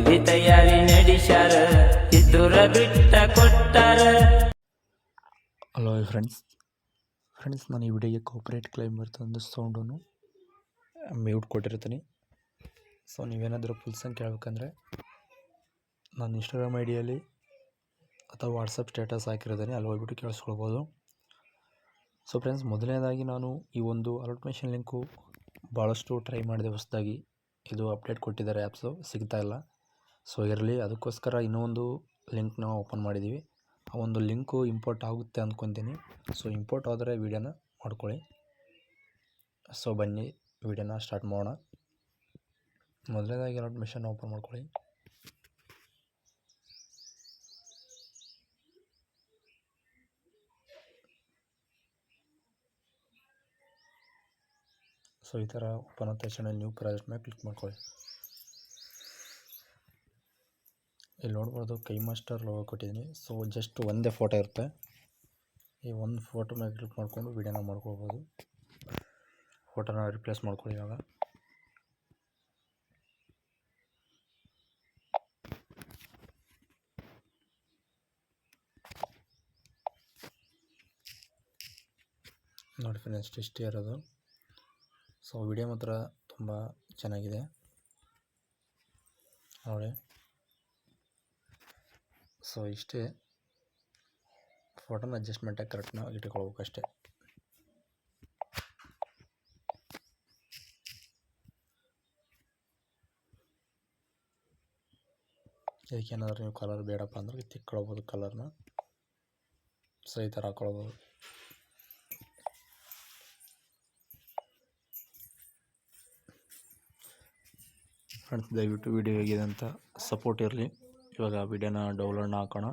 ಮಂದಿ ತಯಾರಿ ನಡೆಸ್ಯಾರ ಕಿತ್ತೂರ ಬಿಟ್ಟ ಕೊಟ್ಟಾರ. ಹಲೋ ಫ್ರೆಂಡ್ಸ್ ನಾನು ಈ ವಿಡಿಯೋಗೆ ಕಾಪರೇಟ್ ಕ್ಲೈಮ್ ಬರ್ತಂದು ಸೌಂಡನ್ನು ಮ್ಯೂಟ್ ಕೊಟ್ಟಿರ್ತೀನಿ. ಸೊ ನೀವೇನಾದರೂ ಫುಲ್ ಸಾಂಗ್ ಕೇಳಬೇಕಂದ್ರೆ ನಾನು ಇನ್ಸ್ಟಾಗ್ರಾಮ್ ಐಡಿಯಲ್ಲಿ ಅಥವಾ ವಾಟ್ಸಪ್ ಸ್ಟೇಟಸ್ ಹಾಕಿರೋದನ್ನೇ ಅಲ್ಲಿ ಹೋಗ್ಬಿಟ್ಟು ಕೇಳಿಸ್ಕೊಳ್ಬೋದು. ಸೊ ಫ್ರೆಂಡ್ಸ್, ಮೊದಲನೇದಾಗಿ ನಾನು ಈ ಒಂದು ಅಲರ್ಟ್ ಮೆಷಿನ್ ಲಿಂಕು ಭಾಳಷ್ಟು ಟ್ರೈ ಮಾಡಿದೆ. ಹೊಸದಾಗಿ ಇದು ಅಪ್ಡೇಟ್ ಕೊಟ್ಟಿದ್ದಾರೆ, ಆ್ಯಪ್ಸು ಸಿಗ್ತಾಯಿಲ್ಲ. ಸೊ ಇರಲಿ, ಅದಕ್ಕೋಸ್ಕರ ಇನ್ನೊಂದು ಲಿಂಕ್ನ ಓಪನ್ ಮಾಡಿದ್ದೀವಿ. ಆ ಒಂದು ಲಿಂಕು ಇಂಪೋರ್ಟ್ ಆಗುತ್ತೆ ಅಂದ್ಕೊತೀನಿ. ಸೊ ಇಂಪೋರ್ಟ್ ಆದರೆ ವೀಡಿಯೋನ ಮಾಡ್ಕೊಳ್ಳಿ. ಸೊ ಬನ್ನಿ ವೀಡಿಯೋನ ಸ್ಟಾರ್ಟ್ ಮಾಡೋಣ. ಮೊದಲನೇದಾಗಿ ಅಲರ್ಟ್ ಮೆಷಿನ್ ಓಪನ್ ಮಾಡ್ಕೊಳ್ಳಿ. ಸೊ ಈ ಥರ ಓಪನ್ ಆದ ತಕ್ಷಣ ನ್ಯೂ ಪ್ರಾಜೆಕ್ಟ್ ಮೇಲೆ ಕ್ಲಿಕ್ ಮಾಡ್ಕೊಳ್ಳಿ. ಇಲ್ಲಿ ನೋಡ್ಬೋದು ಕೈ ಮಾಸ್ಟರ್ ಲೋಗೋ ಕೊಟ್ಟಿದ್ದೀನಿ. ಸೊ ಜಸ್ಟ್ ಒಂದೇ ಫೋಟೋ ಇರುತ್ತೆ. ಈ ಒಂದು ಫೋಟೋ ಮೇಲೆ ಕ್ಲಿಕ್ ಮಾಡಿಕೊಂಡು ವೀಡಿಯೋನ ಮಾಡ್ಕೊಳ್ಬೋದು. ಫೋಟೋನ ರಿಪ್ಲೇಸ್ ಮಾಡ್ಕೊಳ್ಳಿ. ಇವಾಗ ನೋಡಿ ಫ್ರೆಂಡ್ಸ್, ಇಷ್ಟೇ ಇರೋದು. ಸೊ ವಿಡಿಯೋ ಮಾತ್ರ ತುಂಬ ಚೆನ್ನಾಗಿದೆ ನೋಡಿ. ಸೊ ಇಷ್ಟೇ, ಫೋಟೋನ ಅಡ್ಜಸ್ಟ್ಮೆಂಟಾಗಿ ಕರೆಕ್ಟ್ನಾಗಿ ಇಟ್ಕೊಳ್ಬೇಕು ಅಷ್ಟೇ. ಇದಕ್ಕೇನಾದರೂ ನೀವು ಕಲರ್ ಬೇಡಪ್ಪ ಅಂದ್ರೆ ತಿಕ್ಕೊಳ್ಬೋದು ಕಲರ್ನ. ಸೊ ಈ ಥರ ಹಾಕ್ಕೊಳ್ಬೋದು. ಫ್ರೆಂಡ್ಸ್, ದಯವಿಟ್ಟು ವಿಡಿಯೋ ಹೇಗಿದೆ ಅಂತ ಸಪೋರ್ಟ್ ಇರಲಿ. ಇವಾಗ ವಿಡಿಯೋನ ಡೌನ್ಲೋಡ್ನ ಹಾಕೋಣ.